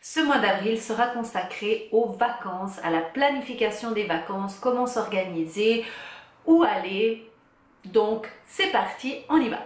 Ce mois d'avril sera consacré aux vacances, à la planification des vacances, comment s'organiser, où aller. Donc c'est parti, on y va.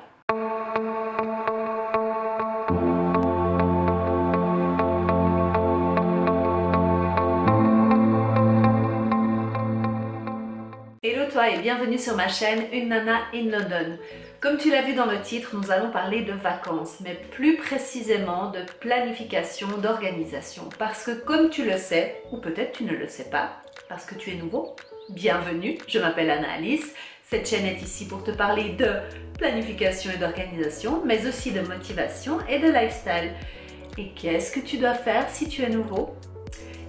Hello toi et bienvenue sur ma chaîne Une Nana in London. Comme tu l'as vu dans le titre, nous allons parler de vacances, mais plus précisément de planification, d'organisation. Parce que comme tu le sais, ou peut-être tu ne le sais pas, parce que tu es nouveau, bienvenue, je m'appelle Anna-Alice. Cette chaîne est ici pour te parler de planification et d'organisation, mais aussi de motivation et de lifestyle. Et qu'est-ce que tu dois faire si tu es nouveau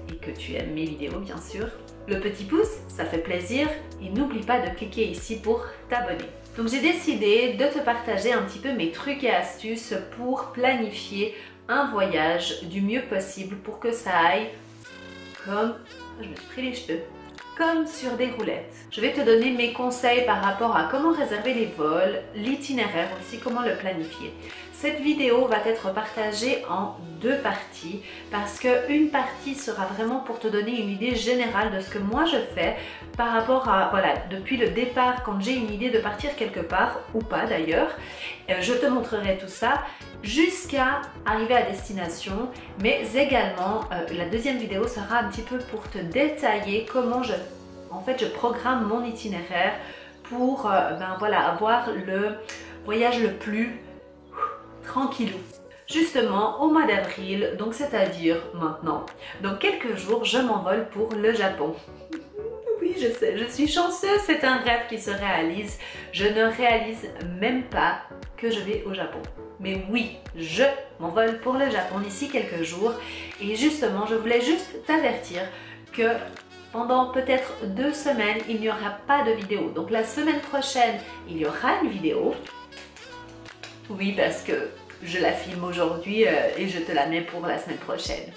et que tu aimes mes vidéos bien sûr? Le petit pouce, ça fait plaisir et n'oublie pas de cliquer ici pour t'abonner. Donc j'ai décidé de te partager un petit peu mes trucs et astuces pour planifier un voyage du mieux possible pour que ça aille comme... Je me suis pris les cheveux. Comme sur des roulettes. Je vais te donner mes conseils par rapport à comment réserver les vols, l'itinéraire aussi, comment le planifier. Cette vidéo va être partagée en deux parties parce qu'une partie sera vraiment pour te donner une idée générale de ce que moi je fais par rapport à, voilà, depuis le départ quand j'ai une idée de partir quelque part ou pas d'ailleurs. Je te montrerai tout ça jusqu'à arriver à destination, mais également la deuxième vidéo sera un petit peu pour te détailler comment je programme mon itinéraire pour voilà, avoir le voyage le plus tranquillou. Justement au mois d'avril, donc c'est-à-dire maintenant, dans quelques jours, je m'envole pour le Japon. Oui, je sais, je suis chanceuse, c'est un rêve qui se réalise. Je ne réalise même pas que je vais au Japon. Mais oui, je m'envole pour le Japon d'ici quelques jours. Et justement, je voulais juste t'avertir que pendant peut-être 2 semaines, il n'y aura pas de vidéo. Donc la semaine prochaine, il y aura une vidéo. Oui, parce que je la filme aujourd'hui et je te la mets pour la semaine prochaine.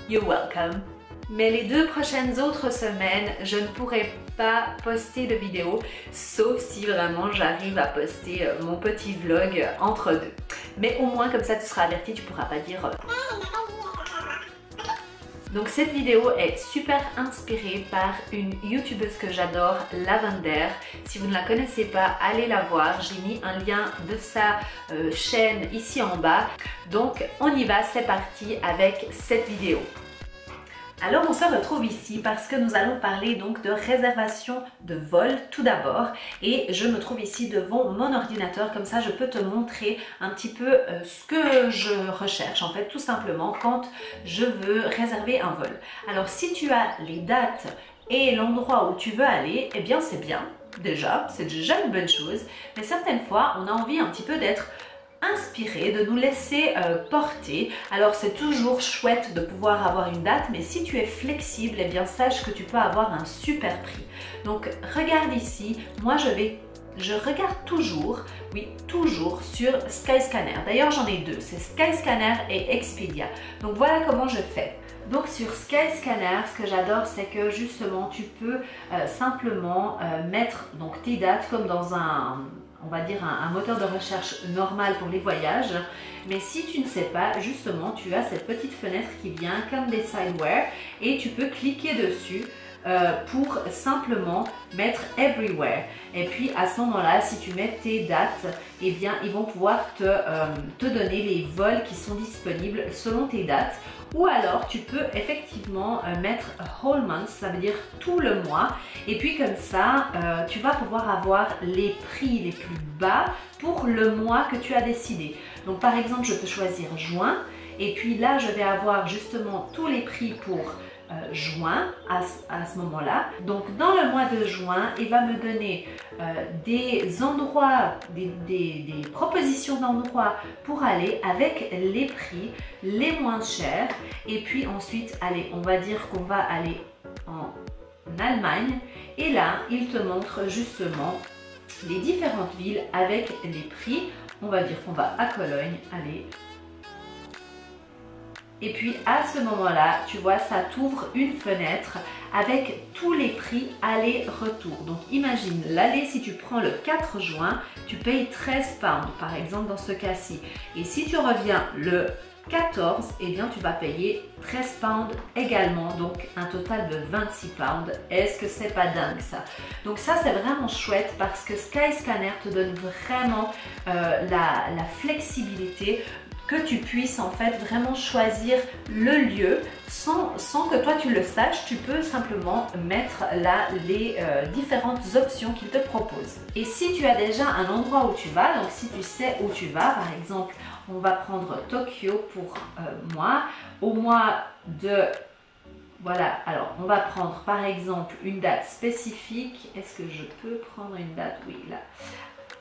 You're welcome. Mais les 2 prochaines autres semaines, je ne pourrai pas poster de vidéo, sauf si vraiment j'arrive à poster mon petit vlog entre deux. Mais au moins comme ça tu seras averti, tu pourras pas dire... Donc cette vidéo est super inspirée par une youtubeuse que j'adore, Lavender. Si vous ne la connaissez pas, allez la voir. J'ai mis un lien de sa chaîne ici en bas. Donc on y va, c'est parti avec cette vidéo. Alors on se retrouve ici parce que nous allons parler donc de réservation de vol tout d'abord et je me trouve ici devant mon ordinateur, comme ça je peux te montrer un petit peu ce que je recherche en fait tout simplement quand je veux réserver un vol. Alors si tu as les dates et l'endroit où tu veux aller, eh bien c'est bien déjà, c'est déjà une bonne chose, mais certaines fois on a envie un petit peu d'être inspiré, de nous laisser porter. Alors c'est toujours chouette de pouvoir avoir une date, mais si tu es flexible, eh bien sache que tu peux avoir un super prix. Donc regarde ici, moi je regarde toujours, oui toujours sur Skyscanner. D'ailleurs j'en ai 2, c'est Skyscanner et Expedia. Donc voilà comment je fais. Donc sur Skyscanner, ce que j'adore, c'est que justement tu peux simplement mettre donc tes dates comme dans on va dire un moteur de recherche normal pour les voyages. Mais si tu ne sais pas, justement, tu as cette petite fenêtre qui vient comme des sideware et tu peux cliquer dessus pour simplement mettre everywhere. Et puis à ce moment-là, si tu mets tes dates, eh bien ils vont pouvoir te donner les vols qui sont disponibles selon tes dates. Ou alors tu peux effectivement mettre whole month, ça veut dire tout le mois. Et puis comme ça, tu vas pouvoir avoir les prix les plus bas pour le mois que tu as décidé. Donc par exemple, je peux choisir juin. Et puis là, je vais avoir justement tous les prix pour juin à ce moment-là. Donc dans le mois de juin, il va me donner des endroits, des propositions d'endroits pour aller avec les prix les moins chers. Et puis ensuite, allez, on va dire qu'on va aller en Allemagne. Et là, il te montre justement les différentes villes avec les prix. On va dire qu'on va à Cologne, allez. Et puis à ce moment-là, tu vois, ça t'ouvre une fenêtre avec tous les prix aller-retour. Donc imagine, l'aller, si tu prends le 4 juin, tu payes 13 pounds, par exemple dans ce cas-ci. Et si tu reviens le 14, eh bien tu vas payer 13 pounds également, donc un total de 26 pounds. Est-ce que c'est pas dingue ça? Donc ça c'est vraiment chouette parce que Skyscanner te donne vraiment la flexibilité que tu puisses en fait vraiment choisir le lieu sans que toi tu le saches. Tu peux simplement mettre là les différentes options qu'il te propose. Et si tu as déjà un endroit où tu vas, donc si tu sais où tu vas, par exemple, on va prendre Tokyo pour moi, au mois de... Voilà, alors on va prendre par exemple une date spécifique. Est-ce que je peux prendre une date? Oui, là.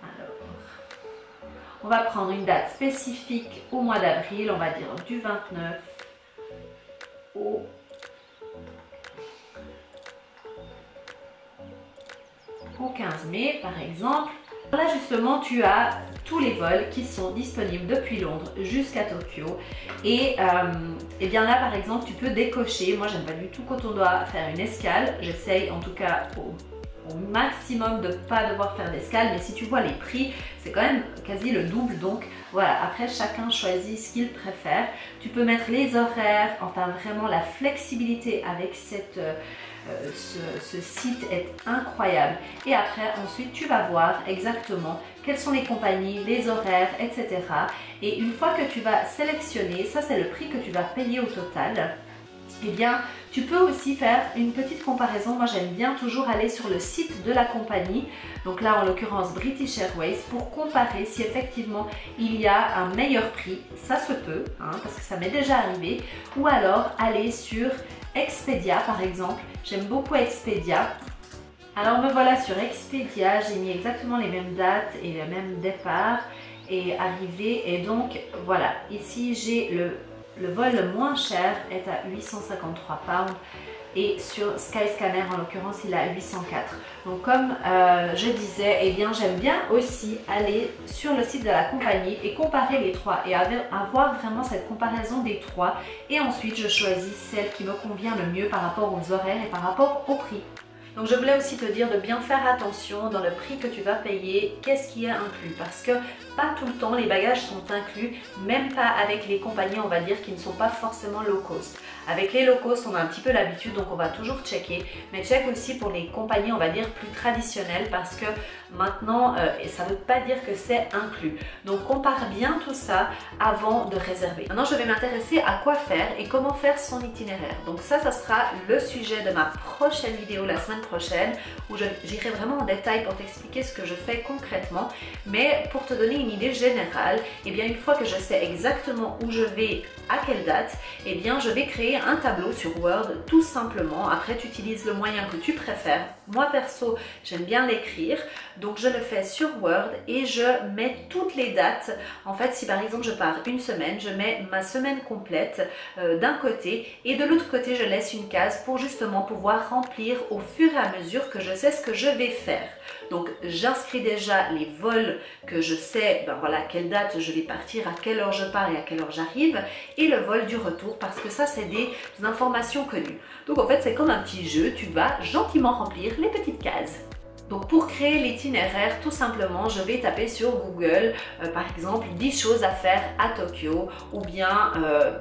Alors... On va prendre une date spécifique au mois d'avril, on va dire du 29 au 15 mai par exemple. Là justement tu as tous les vols qui sont disponibles depuis Londres jusqu'à Tokyo et bien là par exemple tu peux décocher. Moi j'aime pas du tout quand on doit faire une escale, j'essaye en tout cas au maximum de ne pas devoir faire d'escale, mais si tu vois les prix c'est quand même quasi le double, donc voilà, après chacun choisit ce qu'il préfère. Tu peux mettre les horaires, enfin vraiment la flexibilité avec ce site est incroyable. Et après ensuite tu vas voir exactement quelles sont les compagnies, les horaires, etc. Et une fois que tu vas sélectionner, ça c'est le prix que tu vas payer au total. Eh bien, tu peux aussi faire une petite comparaison. Moi, j'aime bien toujours aller sur le site de la compagnie, donc là, en l'occurrence, British Airways, pour comparer si effectivement il y a un meilleur prix. Ça se peut, hein, parce que ça m'est déjà arrivé. Ou alors, aller sur Expedia, par exemple. J'aime beaucoup Expedia. Alors, me voilà sur Expedia. J'ai mis exactement les mêmes dates et le même départ et arrivée. Et donc, voilà, ici, j'ai le vol le moins cher est à 853 pounds et sur Skyscanner en l'occurrence il est à 804. Donc comme je disais, eh bien j'aime bien aussi aller sur le site de la compagnie et comparer les trois et avoir vraiment cette comparaison des trois, et ensuite je choisis celle qui me convient le mieux par rapport aux horaires et par rapport au prix. Donc je voulais aussi te dire de bien faire attention dans le prix que tu vas payer, qu'est-ce qui est inclus, parce que pas tout le temps les bagages sont inclus, même pas avec les compagnies on va dire qui ne sont pas forcément low cost. Avec les low cost on a un petit peu l'habitude, donc on va toujours checker, mais check aussi pour les compagnies on va dire plus traditionnelles, parce que maintenant ça ne veut pas dire que c'est inclus. Donc compare bien tout ça avant de réserver. Maintenant je vais m'intéresser à quoi faire et comment faire son itinéraire. Donc ça sera le sujet de ma prochaine vidéo la semaine prochaine, où j'irai vraiment en détail pour t'expliquer ce que je fais concrètement. Mais pour te donner une idée générale, et bien une fois que je sais exactement où je vais, à quelle date, et bien je vais créer un tableau sur Word tout simplement. Après tu utilises le moyen que tu préfères. Moi perso j'aime bien l'écrire, donc je le fais sur Word et je mets toutes les dates. En fait si par exemple je pars une semaine, je mets ma semaine complète d'un côté, et de l'autre côté je laisse une case pour justement pouvoir remplir au fur et à mesure que je sais ce que je vais faire. Donc j'inscris déjà les vols que je sais, ben voilà, à quelle date je vais partir, à quelle heure je pars et à quelle heure j'arrive, et le vol du retour, parce que ça c'est des informations connues. Donc en fait c'est comme un petit jeu, tu vas gentiment remplir les petites cases. Donc pour créer l'itinéraire, tout simplement, je vais taper sur Google, par exemple, 10 choses à faire à Tokyo, ou bien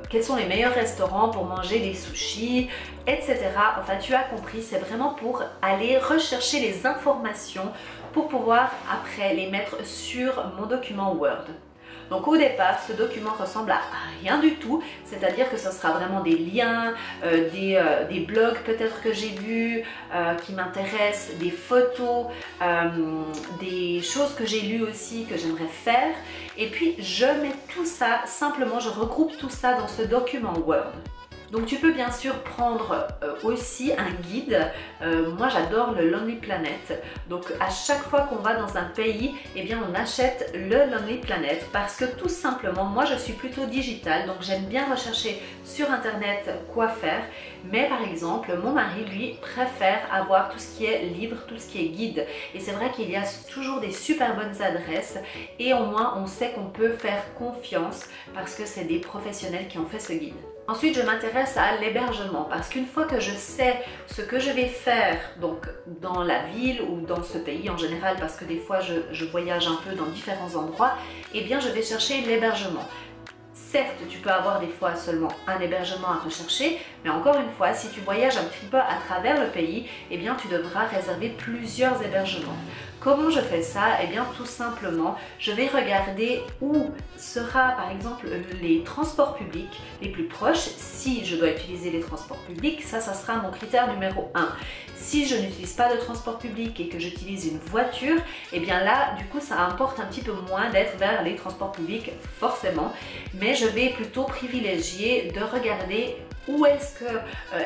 quels sont les meilleurs restaurants pour manger des sushis, etc. Enfin, tu as compris, c'est vraiment pour aller rechercher les informations pour pouvoir après les mettre sur mon document Word. Donc au départ, ce document ressemble à rien du tout, c'est-à-dire que ce sera vraiment des liens, des blogs peut-être que j'ai vus, qui m'intéressent, des photos, des choses que j'ai lues aussi, que j'aimerais faire. Et puis je mets tout ça, simplement je regroupe tout ça dans ce document Word. Donc tu peux bien sûr prendre aussi un guide. Moi j'adore le Lonely Planet. Donc à chaque fois qu'on va dans un pays, eh bien on achète le Lonely Planet, parce que tout simplement, moi je suis plutôt digitale, donc j'aime bien rechercher sur internet quoi faire. Mais par exemple, mon mari lui préfère avoir tout ce qui est livre, tout ce qui est guide. Et c'est vrai qu'il y a toujours des super bonnes adresses, et au moins on sait qu'on peut faire confiance parce que c'est des professionnels qui ont fait ce guide. Ensuite, je m'intéresse à l'hébergement, parce qu'une fois que je sais ce que je vais faire donc dans la ville ou dans ce pays en général, parce que des fois je voyage un peu dans différents endroits, eh bien je vais chercher l'hébergement. Certes, tu peux avoir des fois seulement un hébergement à rechercher, mais encore une fois, si tu voyages un petit peu à travers le pays, eh bien tu devras réserver plusieurs hébergements. Comment je fais ça? Eh bien tout simplement, je vais regarder où sera par exemple les transports publics les plus proches. Si je dois utiliser les transports publics, ça sera mon critère numéro 1. Si je n'utilise pas de transport public et que j'utilise une voiture, eh bien là, du coup, ça importe un petit peu moins d'être vers les transports publics, forcément. Mais je vais plutôt privilégier de regarder où est-ce que,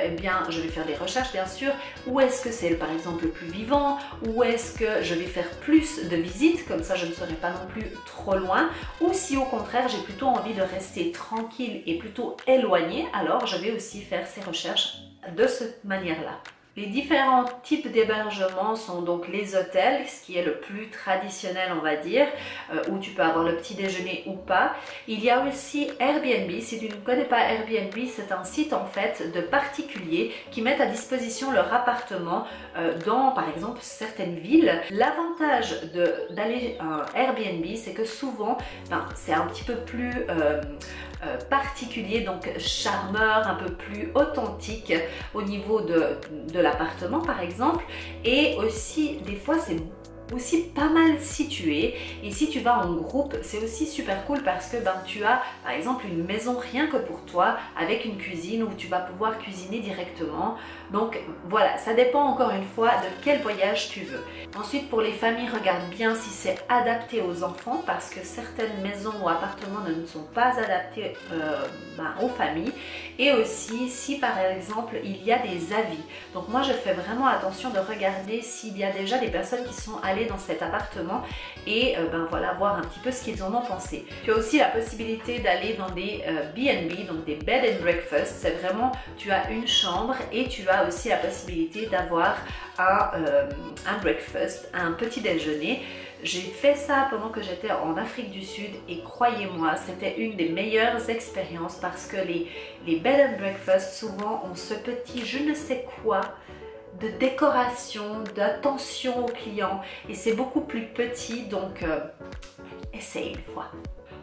eh bien, je vais faire des recherches bien sûr, où est-ce que c'est par exemple le plus vivant, où est-ce que je vais faire plus de visites, comme ça je ne serai pas non plus trop loin, ou si au contraire j'ai plutôt envie de rester tranquille et plutôt éloignée, alors je vais aussi faire ces recherches de cette manière-là. Les différents types d'hébergements sont donc les hôtels, ce qui est le plus traditionnel on va dire, où tu peux avoir le petit déjeuner ou pas. Il y a aussi Airbnb. Si tu ne connais pas Airbnb, c'est un site en fait de particuliers qui mettent à disposition leur appartement dans par exemple certaines villes. L'avantage d'aller à Airbnb, c'est que souvent c'est un petit peu plus particulier, donc charmeur, un peu plus authentique au niveau de l'appartement par exemple, et aussi des fois c'est aussi pas mal situé, et si tu vas en groupe c'est aussi super cool parce que tu as par exemple une maison rien que pour toi avec une cuisine où tu vas pouvoir cuisiner directement. Donc voilà, ça dépend encore une fois de quel voyage tu veux. Ensuite pour les familles, regarde bien si c'est adapté aux enfants parce que certaines maisons ou appartements ne sont pas adaptés aux familles, et aussi si par exemple il y a des avis. Donc moi je fais vraiment attention de regarder s'il y a déjà des personnes qui sont allées dans cet appartement et voilà, voir un petit peu ce qu'ils en ont pensé. Tu as aussi la possibilité d'aller dans des B&B, donc des bed and breakfast. C'est vraiment, tu as une chambre et tu as aussi la possibilité d'avoir un breakfast, un petit déjeuner. J'ai fait ça pendant que j'étais en Afrique du Sud et croyez-moi, c'était une des meilleures expériences parce que les bed and breakfast souvent ont ce petit je ne sais quoi de décoration, d'attention aux clients, et c'est beaucoup plus petit, donc essaye une fois.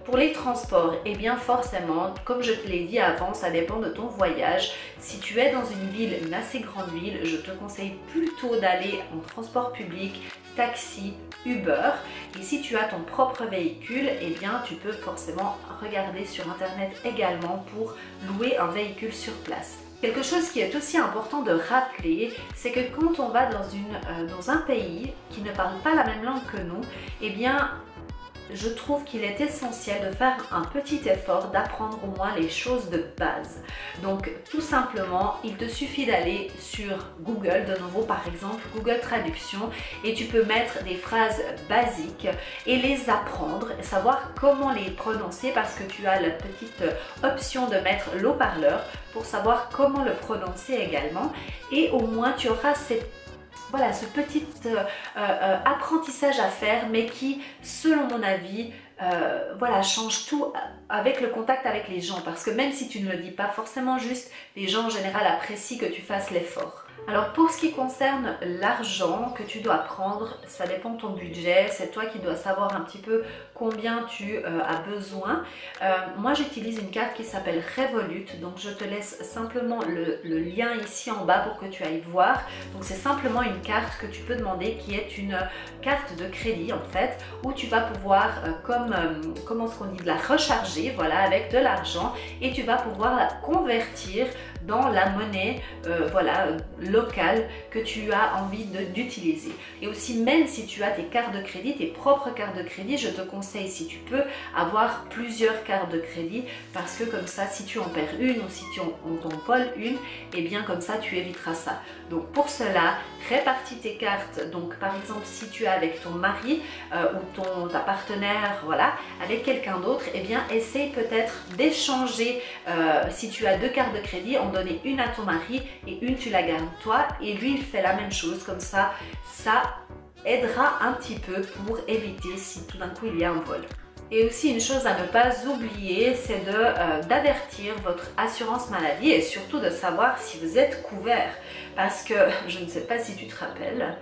Pour les transports, eh bien forcément, comme je te l'ai dit avant, ça dépend de ton voyage. Si tu es dans une ville, une assez grande ville, je te conseille plutôt d'aller en transport public, taxi, Uber. Et si tu as ton propre véhicule, eh bien tu peux forcément regarder sur internet également pour louer un véhicule sur place. Quelque chose qui est aussi important de rappeler, c'est que quand on va dans un pays qui ne parle pas la même langue que nous, eh bien je trouve qu'il est essentiel de faire un petit effort d'apprendre au moins les choses de base. Donc tout simplement, il te suffit d'aller sur Google, de nouveau par exemple Google Traduction, et tu peux mettre des phrases basiques et les apprendre, savoir comment les prononcer parce que tu as la petite option de mettre l'haut-parleur pour savoir comment le prononcer également, et au moins tu auras ce petit apprentissage à faire, mais qui, selon mon avis, change tout avec le contact avec les gens. Parce que même si tu ne le dis pas forcément juste, les gens en général apprécient que tu fasses l'effort. Alors pour ce qui concerne l'argent que tu dois prendre, ça dépend de ton budget, c'est toi qui dois savoir un petit peu combien tu as besoin. Moi j'utilise une carte qui s'appelle Revolut, donc je te laisse simplement le lien ici en bas pour que tu ailles voir. Donc c'est simplement une carte que tu peux demander qui est une carte de crédit en fait, où tu vas pouvoir comment est-ce qu'on dit, de la recharger, voilà, avec de l'argent, et tu vas pouvoir la convertir dans la monnaie locale que tu as envie d'utiliser. Et aussi, même si tu as tes cartes de crédit, tes propres cartes de crédit, je te conseille, si tu peux, avoir plusieurs cartes de crédit, parce que comme ça, si tu en perds une ou si on t'en vole une, et bien comme ça tu éviteras ça. Donc pour cela, répartis tes cartes. Donc par exemple, si tu es avec ton mari ou ta partenaire, voilà, avec quelqu'un d'autre, et bien essaye peut-être d'échanger, si tu as deux cartes de crédit, en donner une à ton mari et une tu la gardes toi, et lui il fait la même chose. Comme ça aidera un petit peu pour éviter si tout d'un coup il y a un vol. Et aussi une chose à ne pas oublier, c'est d'avertir votre assurance maladie et surtout de savoir si vous êtes couvert. Parce que, je ne sais pas si tu te rappelles,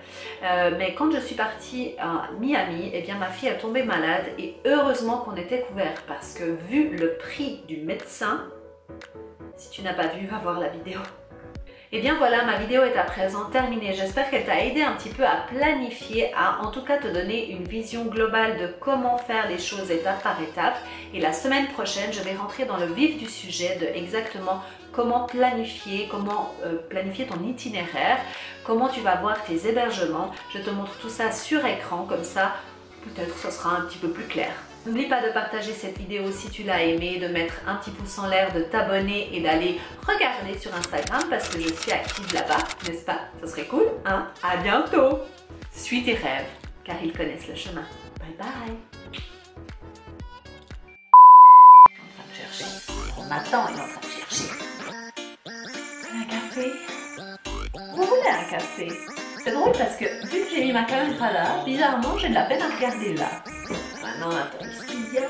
mais quand je suis partie à Miami, eh bien ma fille est tombée malade et heureusement qu'on était couvert parce que vu le prix du médecin, si tu n'as pas vu, va voir la vidéo. Et bien voilà, ma vidéo est à présent terminée. J'espère qu'elle t'a aidé un petit peu à planifier, à en tout cas te donner une vision globale de comment faire les choses étape par étape. Et la semaine prochaine, je vais rentrer dans le vif du sujet de exactement comment planifier ton itinéraire, comment tu vas voir tes hébergements. Je te montre tout ça sur écran, comme ça, peut-être ce sera un petit peu plus clair. N'oublie pas de partager cette vidéo si tu l'as aimée, de mettre un petit pouce en l'air, de t'abonner et d'aller regarder sur Instagram parce que je suis active là-bas, n'est-ce pas? Ça serait cool, hein? À bientôt! Suis tes rêves, car ils connaissent le chemin. Bye bye! Il est en train de chercher. On m'attend, il est en train de chercher. Un café? Vous voulez un café? C'est drôle parce que vu que j'ai mis ma caméra là, bizarrement j'ai de la peine à regarder là. Ah non, attends, qu'est-ce qu'il y a?